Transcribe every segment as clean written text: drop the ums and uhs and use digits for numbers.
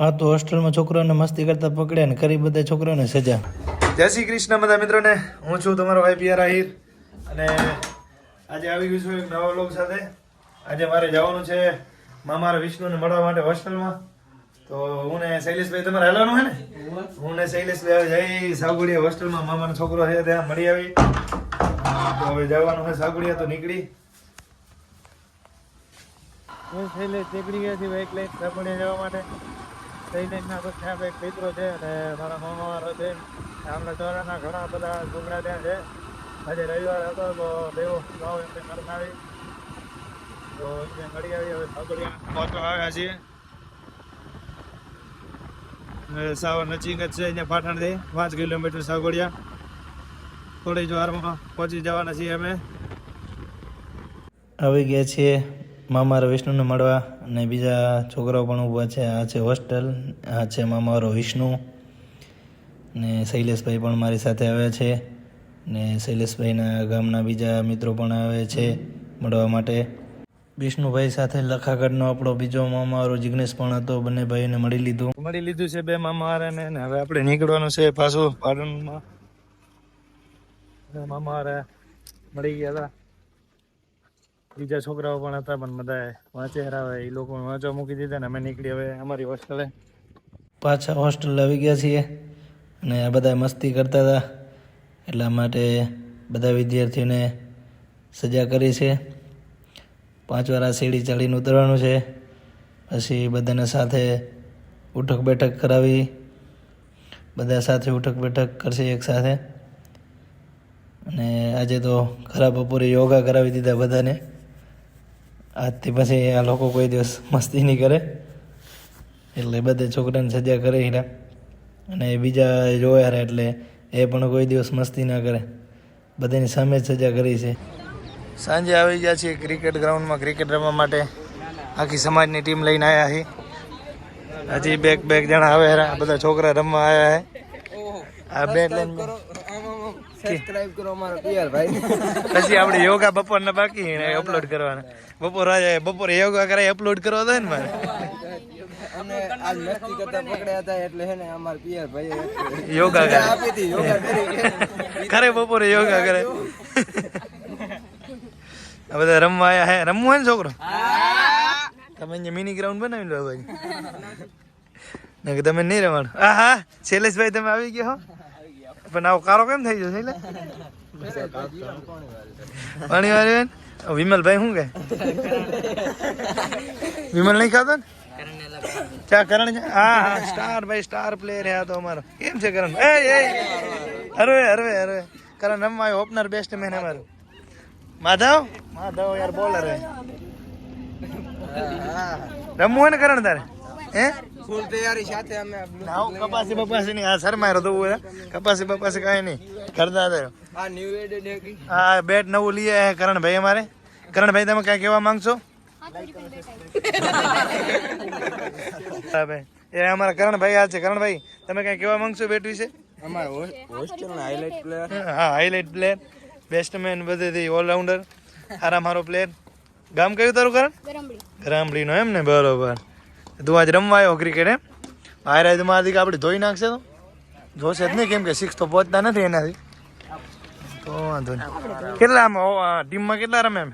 આ તો હોસ્ટેલમાં છોકરાઓને મસ્તી કરતા પકડ્યા ને કરી બધા છોકરાઓને સજા. જય શ્રી કૃષ્ણ બધા મિત્રોને, હું છું તમારો ભાઈ પિયર આહિર અને આજે આવી ગયું છું એક નવા વ્લોગ સાથે. આજે મારે જવાનું છે મામારા વિષ્ણુને મળવા માટે હોસ્ટેલમાં. તો હું ને શૈલેષભાઈ તમારે હાલવાનું હે ને? હું ને શૈલેષભાઈ જઈ સાવગુડિયા હોસ્ટેલમાં મામાનો છોકરો છે ત્યાં મળી આવી. તો હવે જવાનું છે સાવગુડિયા, તો નીકળી શૈલેષ નીકળી ગયા છે બાઇક લઈને સાવગુડિયા જવા માટે. શૈલેષના પછી એક મિત્રો છે અને મારા મામાવાળો છે. આમના ચોરાના ઘણા બધા છોકરા ત્યાં છે. આજે રવિવાર હતો તો દેવો ગાવ એમને કરતા આવી તો અહીંયા મળી આવી. હવે સાવગુડિયા પહોંચવા આવ્યા છીએ. સાવ નજીક જ છે અહીંયા પાટણથી 5 કિલોમીટર સાવગુડિયા. થોડી જ વારમાં પહોંચી જવાના છીએ અમે. આવી ગયા છીએ મામારા વિષ્ણુને મળવા અને બીજા છોકરાઓ પણ ઊભા છે. આ છે હોસ્ટેલ, આ છે મામારો વિષ્ણુ ને શૈલેષભાઈ પણ મારી સાથે આવ્યા છે ને શૈલેષભાઈના ગામના બીજા મિત્રો પણ આવે છે મળવા માટે. વિષ્ણુભાઈ સાથે લખાગઢનો આપણો બીજો મામાવાળો જિગ્નેશ પણ હતો. બંને ભાઈને મળી લીધું છે બે મામાવાળાને ને હવે આપણે નીકળવાનું છે પાછું પાટણમાં. મામાવાળા મળી ગયા હતા, બીજા છોકરાઓ પણ હતા પણ બધા વાંચે હરાવે એ લોકો વાંચવા મૂકી દીધા ને અમે નીકળી હવે અમારી હોસ્ટેલે. પાછા હોસ્ટેલ આવી ગયા છીએ અને આ બધા મસ્તી કરતા હતા એટલા માટે બધા વિદ્યાર્થીઓને સજા કરી છે. 5 વાર આ સીડી ચડીને ઉતરવાનું છે. પછી બધાને સાથે ઉઠક બેઠક કરાવી, બધા સાથે ઉઠક બેઠક કરશે એક સાથે. અને આજે તો ખરા બપોરે યોગા કરાવી દીધા બધાને. આજથી પછી આ લોકો કોઈ દિવસ મસ્તી નહીં કરે એટલે બધે છોકરાને સજા કરે હીરા. અને બીજા જોયા રહે એટલે એ પણ કોઈ દિવસ મસ્તી ના કરે, બધાની સામે જ સજા કરી છે. સાંજે આવી ગયા છીએ ક્રિકેટ ગ્રાઉન્ડમાં ક્રિકેટ રમવા માટે. આખી સમાજની ટીમ લઈને આવ્યા છે. હજી બે જણા આવે બધા છોકરા રમવા આવ્યા છે. આ બેટ લઈને સબસ્ક્રાઇબ કરો અમારો પિયર ભાઈ. પછી આપણે યોગા બપોરના બાકી અપલોડ કરવાના. બપોરે યોગા કરાય અપલોડ કરવા દે ને મારે. અને આજ મસ્તી કરતા પકડ્યા હતા એટલે હે ને અમાર પિયર ભાઈ યોગા કરે આપી હતી. યોગા કરી કરે બપોરે યોગા કરે. આ બધા રમવા આયા હે. રમવું હોય ને છોકરો? તમે અહીંયા મિની ગ્રાઉન્ડ બનાવી લો ભાઈ. ના કે તમે નહીં રમવાનું? હા શૈલેષભાઈ તમે આવી ગયા હો પણ આવો કારો કેમ થઈ ગયો? પાણી વાળી વિમલભાઈ શું કે વિમલ નહીં ખાતો ને? ચા કરણ છે? હા સ્ટાર ભાઈ, સ્ટાર પ્લેયર હે તો અમારો. કેમ છે કરણ? હરવે કરણ રમવા આવ્યો. ઓપનર બેસ્ટમેન અમારો માધવ યાર બોલર હે. રમવું હોય ને કરણ તારે? હે ફૂલ તૈયારી સાથે અમે કપાસી બપાસી ની આ શરમાયો તો કપાસી બપાસી કાંઈ નહીં કરતા હતા. આ ન્યુ એડેડ હા બેટ નવું લઈ આવ્યા કરણભાઈ અમારે. કરણભાઈ તમે કઈ કહેવા માંગશો? એ અમારા કરણભાઈ આ છે. કરણભાઈ તમે કઈ કહેવા માંગશો બેટ વિશે? અમારા હોસ્ટેલના હાઇલાઇટ પ્લેયર. હા હાઇલાઇટ પ્લેયર, બેસ્ટમેન, બધેથી ઓલરાઉન્ડર, હારો પ્લેયર. ગામ કયું તારું કરણ? ગરામડી નો એમ ને? બરોબર. તું આજ રમવા આવ્યો ક્રિકેટ એમ? હારે તો મારાથી આપણે ધોઈ નાખશે તો જોશે જ નહીં કેમ કે 6 તો પહોંચતા નથી એનાથી. તો વાંધો નહીં. કેટલા આમ ટીમમાં કેટલા રમે એમ?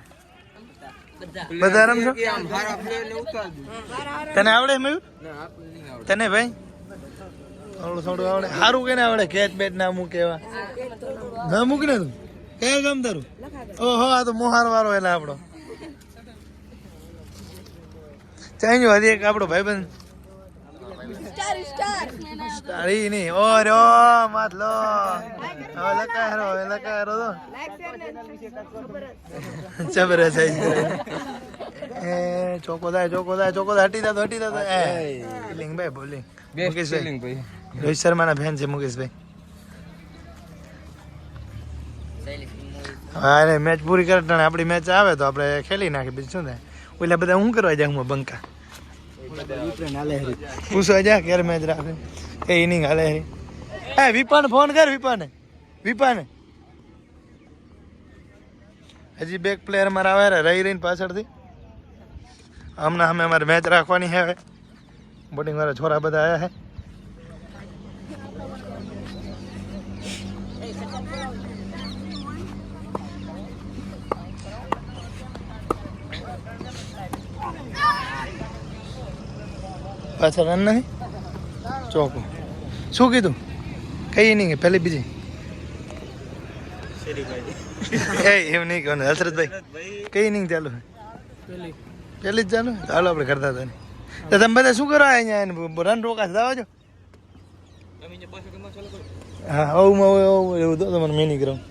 બધા રમશો? તને આવડે એમ? તને ભાઈ થોડું આવડે? સારું કે ના આવડે? કેચ બેટ ના મૂકે એવા ના મૂક ને. તું કયા ગામ તારું? ઓહો આ તો મોહાર વાળો એટલે આપણો ચાઈ હજી એક આપણો ભાઈબંધ સ્ટાર ઈ નહીં. ઓ રો માતલો હવે લકાયરો તો જબરે સાઈઝ એ ચોકો થાય હટી દા એ બોલિંગ ભાઈ બોલિંગ મુકેશભાઈ રોહિત શર્માના ફેન છે મુકેશભાઈ. હા મેચ પૂરી કરે આપણી મેચ આવે તો આપણે ખેલી નાખી. બીજું શું થાય? ઓલા બધા હું કરવા જાય? હું બંકા પૂછવા જા ક્યારે મેચ રાખે એ ઇનિંગ હાલે. હે વિપાને ફોન કર. વિપાને હજી બેક પ્લેયર અમારા આવે રહીને પાછળથી. હમણાં અમે અમારે મેચ રાખવાની છે હવે બોટિંગ વાળા છોરા બધા આવ્યા છે. પાછળ રન નહીં ચોકો શું કીધું કઈ નહીં કે પહેલી બીજી એવું નહીં કહો હસરતભાઈ કઈ નહીં ચાલુ પહેલી જ ચાલુ ચાલો આપણે કરતા હતા ને તો તમે બધા શું કરો અહીંયા રન રોકા દાવા છો હા આવું એવું તો તમારે મેં નહીં કરાવું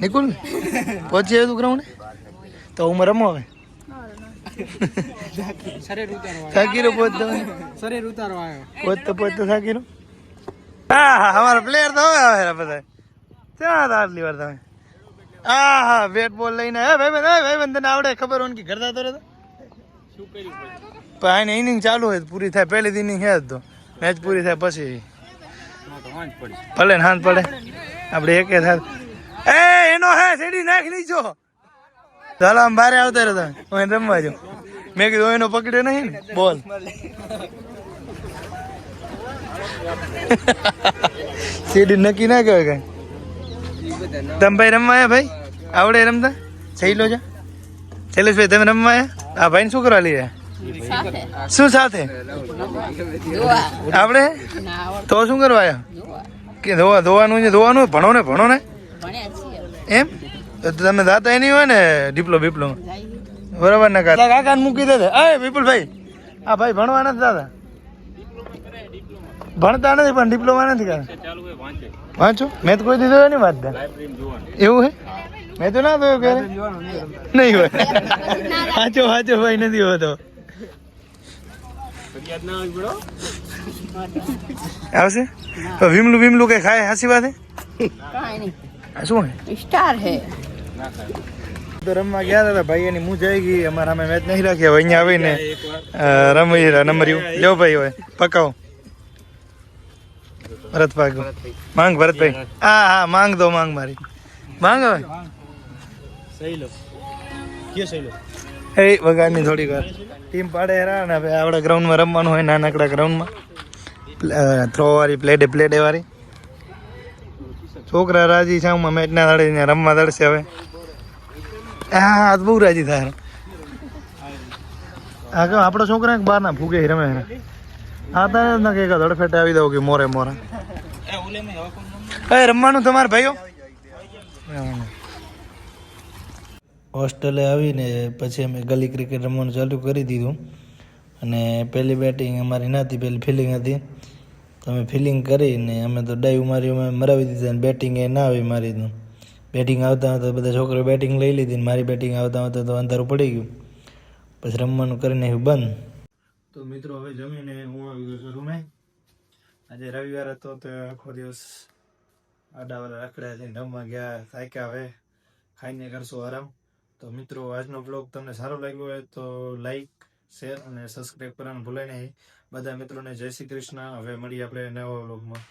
નિકુલ પહોંચી આવ્યું તું ગ્રાઉન્ડ તો હું રમો હવે સાકીરો પહોંચતો સાકીરો હા હા અમારા પ્લેયર તો હવે આવે બધા ત્યાં આટલી વાર તમે હા હા બેટ બોલ લઈને ભાઈ તને આવડે ખબર હોય કે કરતા તો રહેતા પણ ઇનિંગ ચાલુ હોય પૂરી થાય પહેલી ઇનિંગ હે તો મેચ પૂરી થાય પછી ભલે ને હાથ પડે આપણે એકે થાય એનો હે શેડી નાખી લીજો ચાલો આમ બારે આવતા રહે તમે રમવા જો મેં કીધું એનો પકડ્યો નહીં ને બોલ સીડી નક્કી ના કહેવાય કઈ તમે ભાઈ રમવા આવ્યા ભાઈ આવડે રમતા સહી લો જા શૈલેષભાઈ તમે રમવા આવ્યા આ ભાઈને શું કરવા લઈ રહ્યા શું સાથે આપણે તો શું કરવા આવ્યા કે ધોવાનું છે ધોવાનું ભણો ને એમ તમે દાતા નહીં હોય ને ડિપ્લો બરાબર ને કાકા મૂકી દે વિપુલભાઈ હા ભાઈ ભણવા નથી દાદા ભણતા નથી પણ ડિપ્લોમા નથી કરતા વાંચો મેં તો કોઈ દીધો નહીં વાંચતા એવું હે મેં તો ના થયો ક્યારે નહીં હોય વાંચો ભાઈ નથી હોતો આવશે વિમલું કઈ ખાય હાસી વાત હે શું હે સ્ટાર હે તો રમવા ગયા હતા ભાઈ એની મું જઈ ગઈ અમારા અમે મેચ નહીં રાખી હવે અહીંયા આવીને રમી નંબર લ્યો ભાઈ હોય પકાવો ભરતભાઈ માંગ ભરતભાઈ હા માંગ દો માંગ મારી માંગ હવે એ વગાડની થોડીક વાર ટીમ પાડે હેરા ને હવે આપણા ગ્રાઉન્ડમાં રમવાનું હોય નાનકડા ગ્રાઉન્ડમાં થ્રો વાળી પ્લેડે વાળી છોકરા રાજી છે હું મેચ ના દડે રમવા દડશે હવે હા બહુ રાજી થાય હા કે આપણો છોકરા બહાર ના ફૂગે રમે હા તારે ના કે ધડફેટે આવી દઉં કે મોરે રમવાનું તમારે ભાઈઓ હોસ્ટેલે આવીને પછી અમે ગલી ક્રિકેટ રમવાનું ચાલુ કરી દીધું અને પહેલી બેટિંગ અમારી નહોતી પહેલી ફિલિંગ હતી તો અમે ફિલિંગ કરીને અમે તો ડાઈવ મારી અમે મરાવી દીધા અને બેટિંગ એ ના આવી મારી તો બેટિંગ આવતા બધા છોકરો બેટિંગ લઈ લીધી ને મારી બેટિંગ આવતા તો અંધારું પડી ગયું પછી રમવાનું કરીને બંધ. તો મિત્રો હવે જમીને હું આવી ગયો છું રૂમે. આજે રવિવાર હતો તો આખો દિવસ આડાવાળા રખડ્યા છે રમવા ગયા થાક્યા હવે ખાઈને કરશો આરામ. તો મિત્રો આજનો બ્લોગ તમને સારો લાગ્યો હોય તો લાઈક શેર અને સબસ્ક્રાઈબ કરવાનું ભૂલાય નહીં. બધા મિત્રોને જય શ્રી કૃષ્ણ. હવે મળીએ આપણે નવા બ્લોગમાં.